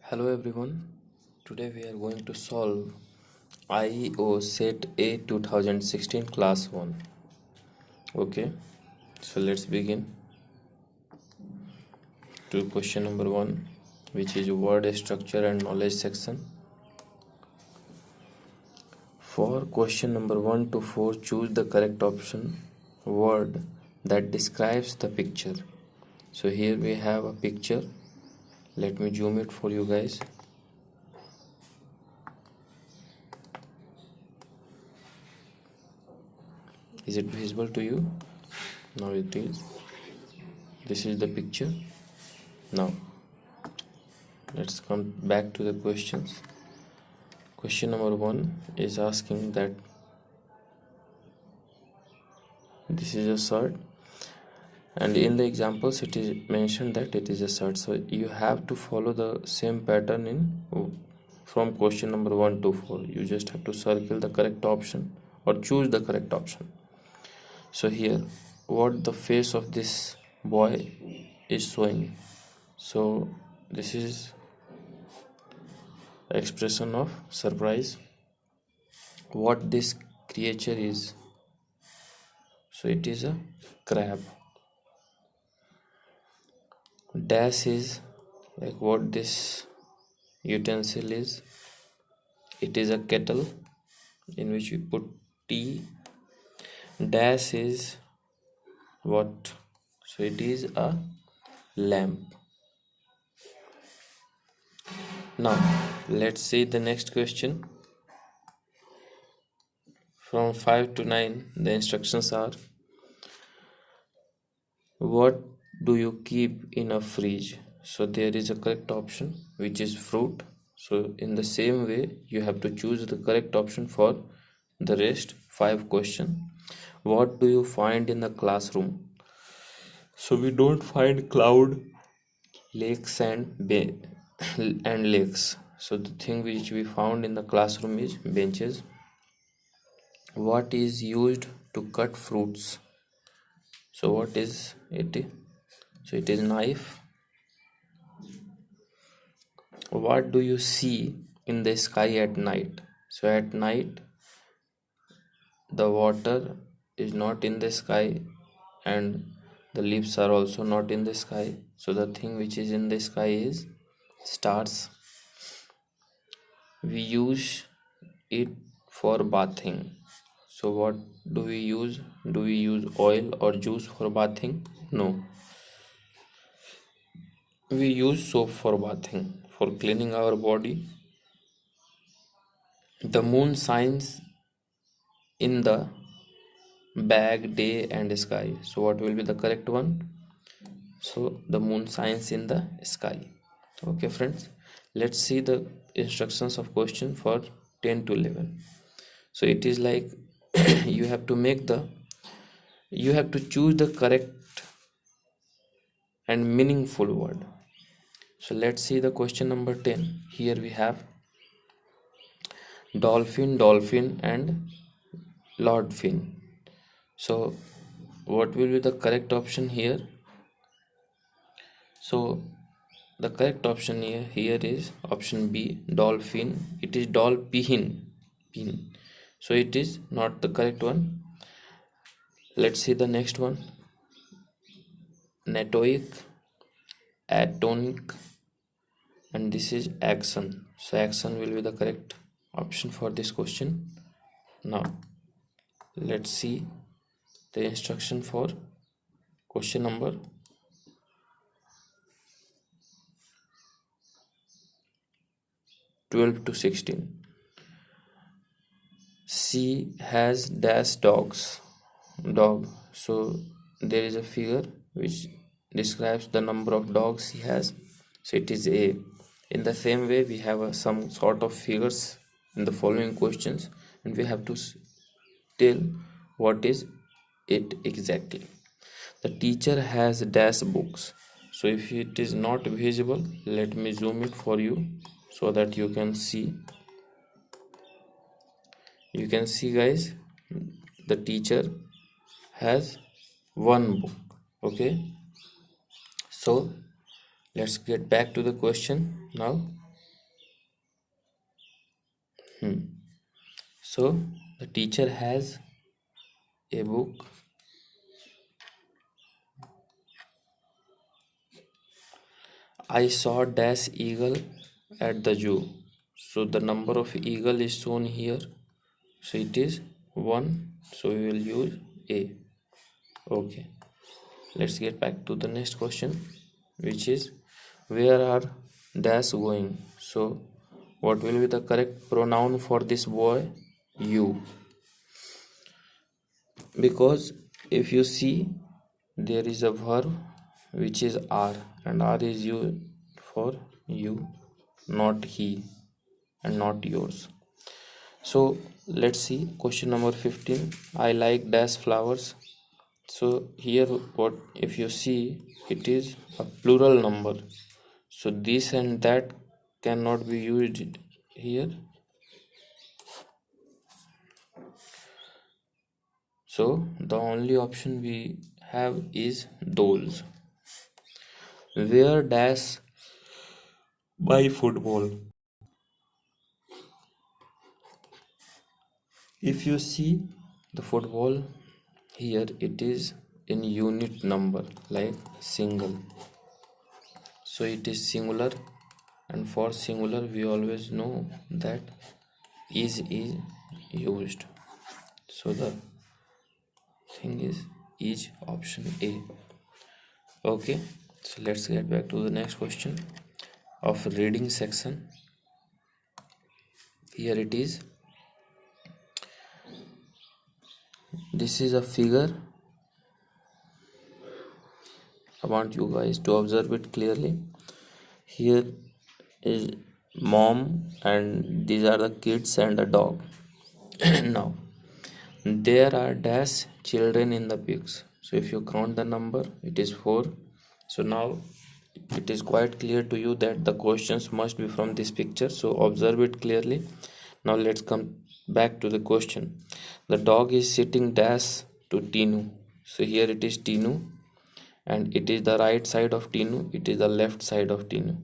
Hello everyone. Today we are going to solve IEO Set A 2016 Class 1. Okay, so let's begin to question number 1, which is word structure and knowledge section. For question number 1 to 4, choose the correct option word that describes the picture. So here we have a picture. Let me zoom it for you guys. Is it visible to you? Now it is. This is the picture. Now let's come back to the questions. Question number 1 is asking that this is a shirt, and in the examples it is mentioned that it is a shirt. So you have to follow the same pattern in from question number 1 to 4. You just have to circle the correct option or choose the correct option. So here what the face of this boy is showing. So this is expression of surprise. What this creature is, so it is a crab. Dash is like what this utensil is. It is a kettle in which we put tea. Dash is what? So it is a lamp. Now let's see the next question. From 5 to 9, the instructions are: what do you keep in a fridge? So there is a correct option, which is fruit. So in the same way, you have to choose the correct option for the rest 5 question. What do you find in the classroom? So we don't find cloud, lakes and lakes. So the thing which we found in the classroom is benches. What is used to cut fruits? So what is it? So it is knife. What do you see in the sky at night? So at night the water is not in the sky and the leaves are also not in the sky. So the thing which is in the sky is stars. We use it for bathing. So what do we use? Do we use oil or juice for bathing? No. We use soap for bathing, for cleaning our body. The moon shines in the bag, day and sky. So what will be the correct one? So the moon shines in the sky. Okay friends, let's see the instructions of question for 10 to 11. So it is like you have to choose the correct and meaningful word. So let's see the question number 10. Here we have dolphin and Lord Finn. So what will be the correct option here? So the correct option here is option B, dolphin. It is dolphin. So it is not the correct one. Let's see the next one. Netoic, atonic, and this is action. So action will be the correct option for this question. Now let's see the instruction for question number 12 to 16. She has dash dog. So there is a figure which describes the number of dogs he has. So it is A. In the same way, we have some sort of figures in the following questions, and we have to tell what is it exactly. The teacher has dash books. So if it is not visible, let me zoom it for you so that you can see. You can see guys, the teacher has one book. Okay, so let's get back to the question now. Hmm. So the teacher has a book. I saw dash eagle at the zoo. So the number of eagle is shown here. So it is 1. So we will use A. Okay. Let's get back to the next question, which is where are dash going? So what will be the correct pronoun for this boy? You. Because if you see, there is a verb which is are, and are is used for you, not he, and not yours. So let's see question number 15. I like dash flowers. So here what if you see, it is a plural number. So this and that cannot be used here. So the only option we have is those. Where dash buy football? If you see the football here, it is in unit number like single. So it is singular, and for singular we always know that is used. So the thing is option A. Okay, so let's get back to the next question of reading section. Here it is. This is a figure. I want you guys to observe it clearly. Here is mom, and these are the kids and the dog. Now there are dash children in the pics. So if you count the number, it is 4. So now it is quite clear to you that the questions must be from this picture. So observe it clearly. Now let's come back to the question. The dog is sitting dash to Tinu. So here it is Tinu, and it is the right side of Tinu, it is the left side of Tinu.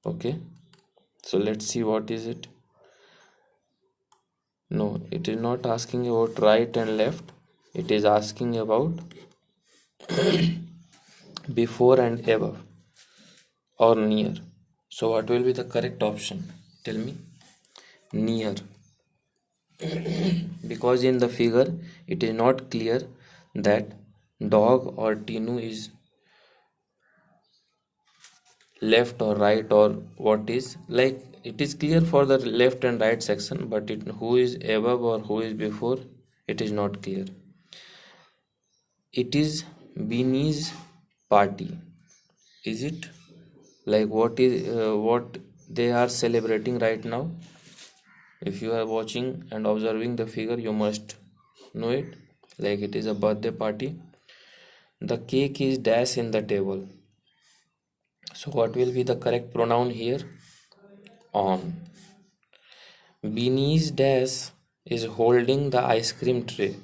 Okay, so let's see what is it. No, it is not asking about right and left, it is asking about before and above or near. So what will be the correct option? Tell me. Near. Because in the figure it is not clear that dog or Tinu is left or right, or what is, like it is clear for the left and right section, but who is above or who is before, it is not clear. It is Beanie's party. Is it like what they are celebrating right now? If you are watching and observing the figure, you must know it, like it is a birthday party. The cake is dash in the table. So what will be the correct pronoun here? On. Beanie's dash is holding the ice cream tray.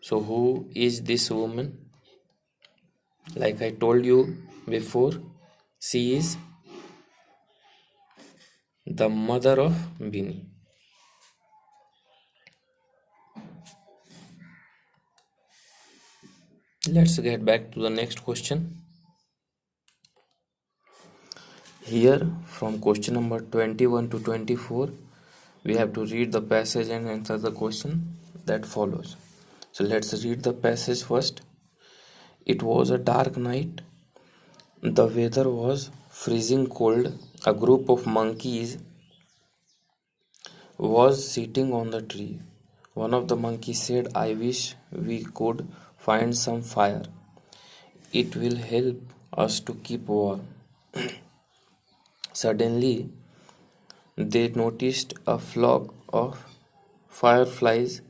So who is this woman? Like I told you before, she is the mother of Beanie. Let's get back to the next question. Here from question number 21 to 24, we have to read the passage and answer the question that follows. So let's read the passage first. It was a dark night. The weather was freezing cold. A group of monkeys was sitting on the tree. One of the monkeys said, I wish we could find some fire. It will help us to keep warm. Suddenly, they noticed a flock of fireflies.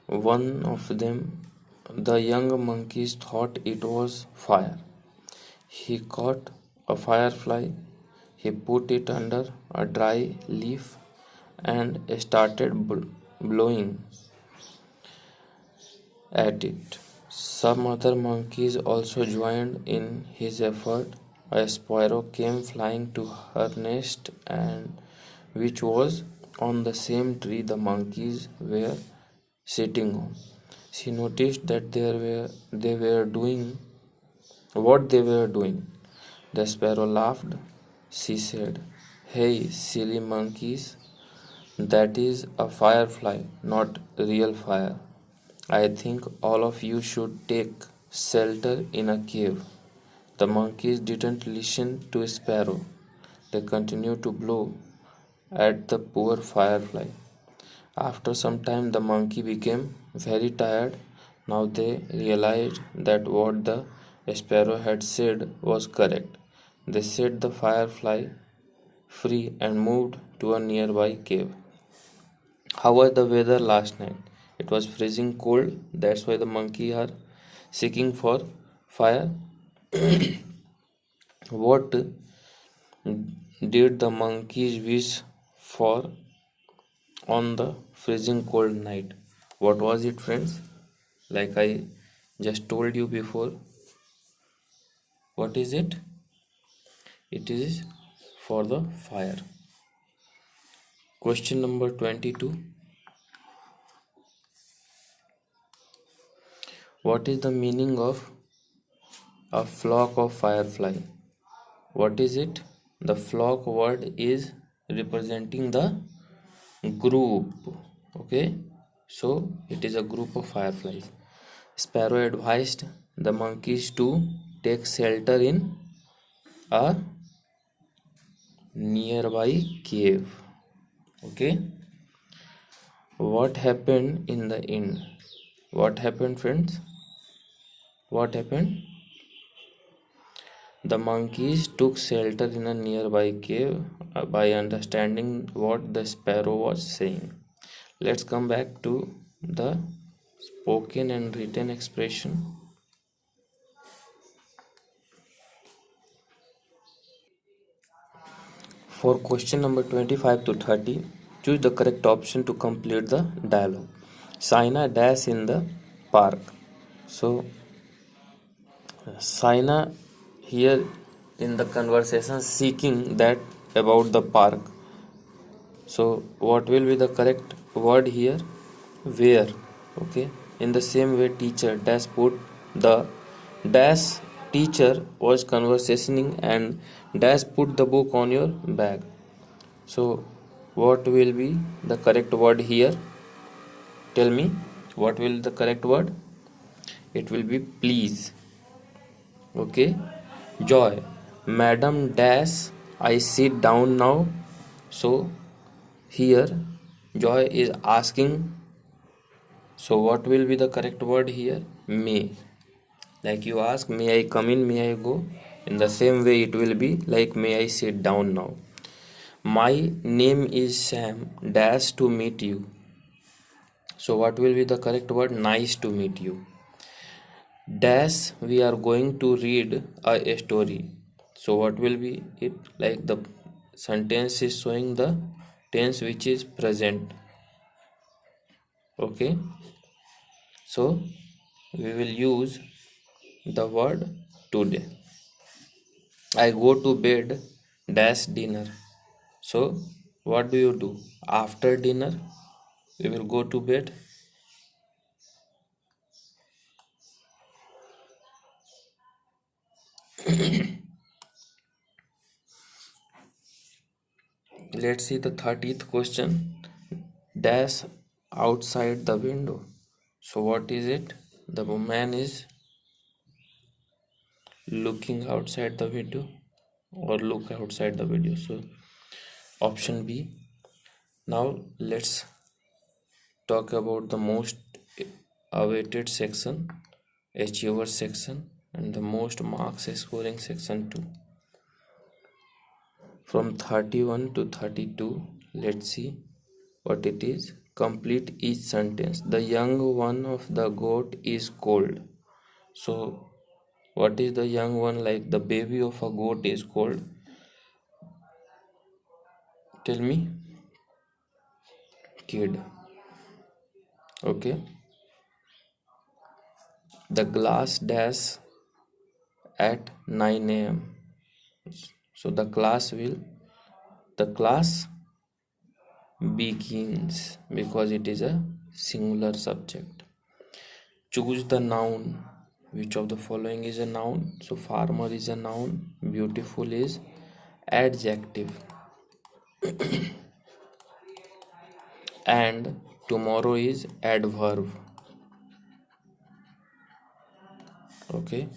One of them, the young monkeys, thought it was fire. He caught a firefly, he put it under a dry leaf and started blowing at it. Some other monkeys also joined in his effort. A sparrow came flying to her nest, and which was on the same tree the monkeys were sitting on. She noticed that they were doing what they were doing. The sparrow laughed. She said, "Hey, silly monkeys, that is a firefly, not real fire. I think all of you should take shelter in a cave." The monkeys didn't listen to Sparrow. They continued to blow at the poor firefly. After some time, the monkey became very tired. Now they realized that what the sparrow had said was correct. They set the firefly free and moved to a nearby cave. How was the weather last night? It was freezing cold. That's why the monkey are seeking for fire. What did the monkeys wish for on the freezing cold night? What was it, friends? Like I just told you before, what is it? It is for the fire. Question number 22. What is the meaning of a flock of firefly? What is it? The flock word is representing the group. Okay, so it is a group of fireflies. Sparrow advised the monkeys to take shelter in a nearby cave. Okay, what happened in the end? What happened, friends? What happened? The monkeys took shelter in a nearby cave by understanding what the sparrow was saying. Let's come back to the spoken and written expression. For question number 25 to 30, choose the correct option to complete the dialogue. Saina dash in the park. So, Saina here in the conversation seeking that about the park. So, what will be the correct word here? Where. Okay. In the same way, teacher dash put the dash teacher was conversationing and dash put the book on your bag. So, what will be the correct word here? Tell me, what will the correct word? It will be please. Okay. Joy. Madam dash, I sit down now. So, here, Joy is asking. So, what will be the correct word here? May. Like you ask, may I come in, may I go? In the same way, it will be like, may I sit down now? My name is Sam. Dash to meet you. So, what will be the correct word? Nice to meet you. Dash, we are going to read a story. So, what will be it? Like the sentence is showing the tense which is present. Okay. So, we will use the word today. I go to bed dash dinner. So, what do you do? After dinner, we will go to bed. Let's see the 30th question. Dash outside the window. So, what is it? The man is looking outside the window or look outside the window. So, option B. Now, let's talk about the most awaited section, achiever section, and the most marks scoring section 2. From 31 to 32, let's see what it is. Complete each sentence. The young one of the goat is cold. So, what is the young one? Like the baby of a goat is cold. Tell me. Kid. Okay. The glass dash at 9 a.m. So the class begins, because it is a singular subject. Choose the noun. Which of the following is a noun? So farmer is a noun, beautiful is adjective, and tomorrow is adverb. Okay.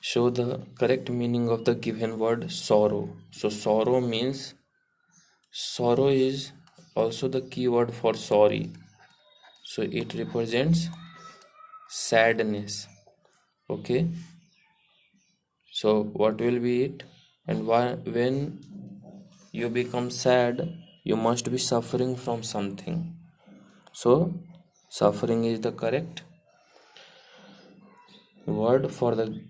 Show the correct meaning of the given word sorrow. So sorrow means, sorrow is also the keyword for sorry. So it represents sadness. Okay. So what will be it? And why, when you become sad, you must be suffering from something. So suffering is the correct word for the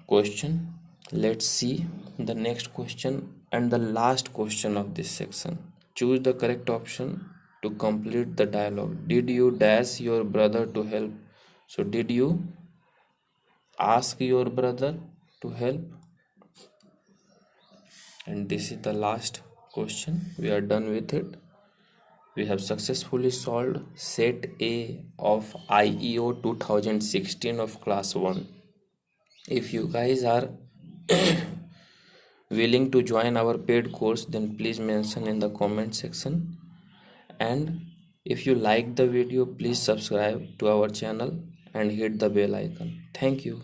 question. Let's see the next question and the last question of this section. Choose the correct option to complete the dialogue. Did you dash your brother to help? So did you ask your brother to help? And this is the last question. We are done with it. We have successfully solved set A of IEO 2016 of class 1. If you guys are willing to join our paid course, then please mention in the comment section. And if you like the video, please subscribe to our channel and hit the bell icon. Thank you.